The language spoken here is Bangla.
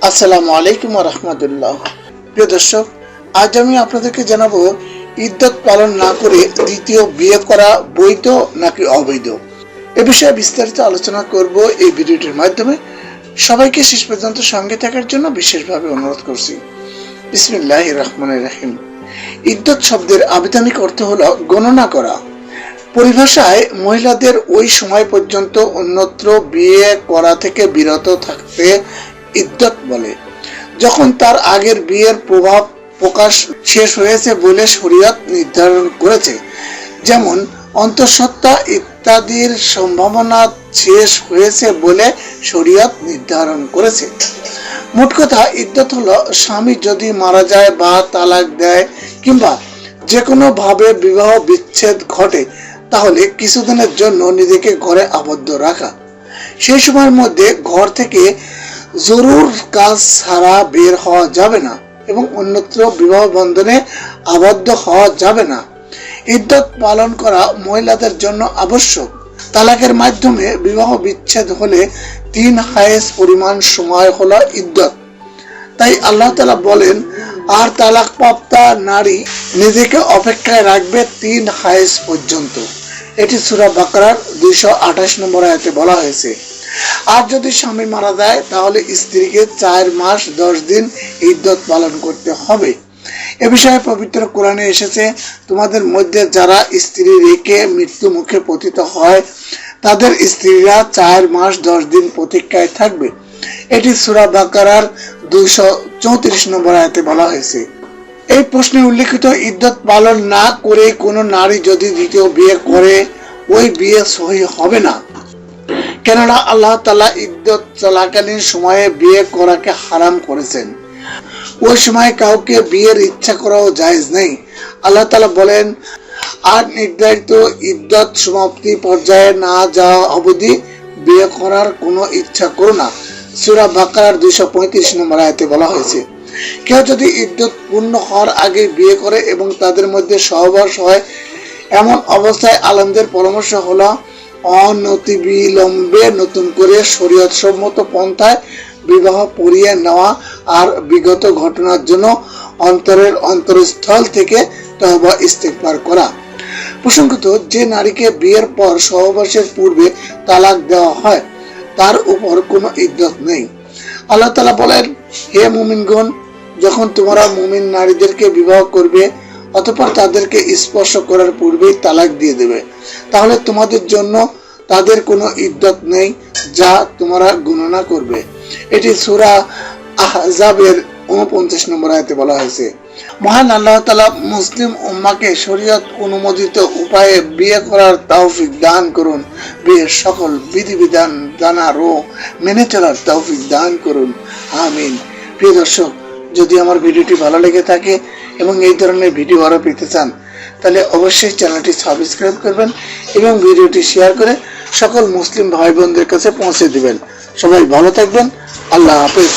আসসালামু আলাইকুম ওয়া রাহমাতুল্লাহ। প্রিয় দর্শক, আজ আমি আপনাদেরকে জানাবো ইদ্দত পালন না করে দ্বিতীয় বিয়ে করা বৈধ নাকি অবৈধ। এ বিষয়ে বিস্তারিত আলোচনা করব এই ভিডিওটির মাধ্যমে। সবাইকে শেষ পর্যন্ত সঙ্গে থাকার জন্য বিশেষভাবে অনুরোধ করছি। বিসমিল্লাহির রহমানির রহিম। ইদ্দত শব্দের আবিধানিক অর্থ হলো গণনা করা। পরিভাষায় মহিলাদের ওই সময় পর্যন্ত অন্যত্র বিয়ে করা থেকে বিরত থাকতে ইদ্দত বলে, যখন তার আগের বিয়ের প্রভাব প্রকাশ শেষ হয়েছে বলে শরীয়ত নির্ধারণ করেছে, যেমন অন্তঃসত্ত্বা ইত্যাদির সম্ভাবনা শেষ হয়েছে বলে শরীয়ত নির্ধারণ করেছে। মোট কথা, ইদ্দত হলো স্বামী যদি মারা যায় বা তালাক দেয় কিংবা যে কোনো ভাবে বিবাহ বিচ্ছেদ ঘটে, তাহলে কিছুদিনের জন্য নিজেকে ঘরে আবদ্ধ রাখা। সেই সময়ের মধ্যে ঘর থেকে জরুর কাজ ছাড়া বের হওয়া যাবে না এবং অন্যত্র বিবাহ বন্ধনে আবদ্ধ হওয়া যাবে না। ইদ্দত পালন করা মহিলাদের জন্য আবশ্যক। তালাকের মাধ্যমে বিবাহ বিচ্ছেদ হলে 3 হায়েজ পরিমাণ সময় হলো ইদ্দত। তাই আল্লাহ তাআলা বলেন, আর তালাক প্রাপ্তা নারী নিজেকে অপেক্ষায় রাখবে 3 হায়েজ পর্যন্ত। এটি সূরা বাকারার 228 নম্বর আয়াতে বলা হয়েছে। আর যদি স্বামী মারা যায়, তাহলে স্ত্রীকে 4 মাস 10 দিন ইদ্দত পালন করতে হবে। এ বিষয়ে পবিত্র কোরআনে এসেছে, তোমাদের মধ্যে যারা স্ত্রী রেখে মৃত্যু মুখে পতিত হয়, তাদের স্ত্রীরা 4 মাস 10 দিন প্রতীক্ষায় থাকবে। এটি সূরা বাকারার 234 নম্বর আয়াতে বলা হয়েছে। এই প্রশ্নে উল্লেখিত ইদ্দত পালন না করে কোনো নারী যদি দ্বিতীয় বিয়ে করে, ওই বিয়ে সহিহ হবে না। কেননা আল্লাহ তাআলা ইদ্দত চলাকালীন সময়ে বিয়ে করাকে হারাম করেছেন। ওই সময় কাউকে বিয়ের ইচ্ছা করাও জায়েজ নেই। আল্লাহ তাআলা বলেন, আর নির্ধারিত ইদ্দত সমাপ্তি পর্যায়ে না যাওয়া অবধি বিয়ে করার কোনো ইচ্ছা করো না। সূরা বাকারার 235 নম্বর আয়াতে বলা হয়েছে। কেউ যদি ইদ্দত পূর্ণ হওয়ার আগে বিয়ে করে এবং তাদের মধ্যে সহবাস হয়, এমন অবস্থায় আলেমদের পরামর্শ হলো অনতিবিলম্বে নতুন করে শরীয়ত সম্মত পন্থায় বিবাহ পড়িয়ে নেওয়া আর বিগত ঘটনার জন্য অন্তরের অন্তরস্থল থেকে তওবা ইস্তেগফার করা। প্রসঙ্গত, যে নারীকে বিয়ের পর সহবাসের পূর্বে তালাক দেওয়া হয়, তার উপর কোনো ইদ্দত নেই। আল্লাহ তাআলা বলেন, হে মুমিনগণ, যখন তোমরা মুমিন নারীদেরকে বিবাহ করবে অতঃপর তাদেরকে স্পর্শ করার পূর্বেই তালাক দিয়ে দেবে, তাহলে তোমাদের জন্য তাদের কোনো ইদ্দত নেই যা তোমরা গণনা করবে। এটি সূরা আহজাবের 49 নম্বর আয়াতে বলা হয়েছে। মহান আল্লাহ তাআলা মুসলিম উম্মাহকে শরীয়ত অনুমোদিত উপায়ে বিয়ে করার তৌফিক দান করুন। বিয়ের সকল বিধিবিধান জানার ও মেনে চলার তৌফিক দান করুন, আমিন। প্রিয় দর্শক, যদি আমার ভিডিওটি ভালো লেগে থাকে এবং এই ধরনের ভিডিও আরো পেতে চান, তাহলে অবশ্যই চ্যানেলটি সাবস্ক্রাইব করবেন এবং ভিডিওটি শেয়ার করে সকল মুসলিম ভাই বোনদের কাছে পৌঁছে দিবেন। সবাই ভালো থাকবেন। আল্লাহ হাফেজ।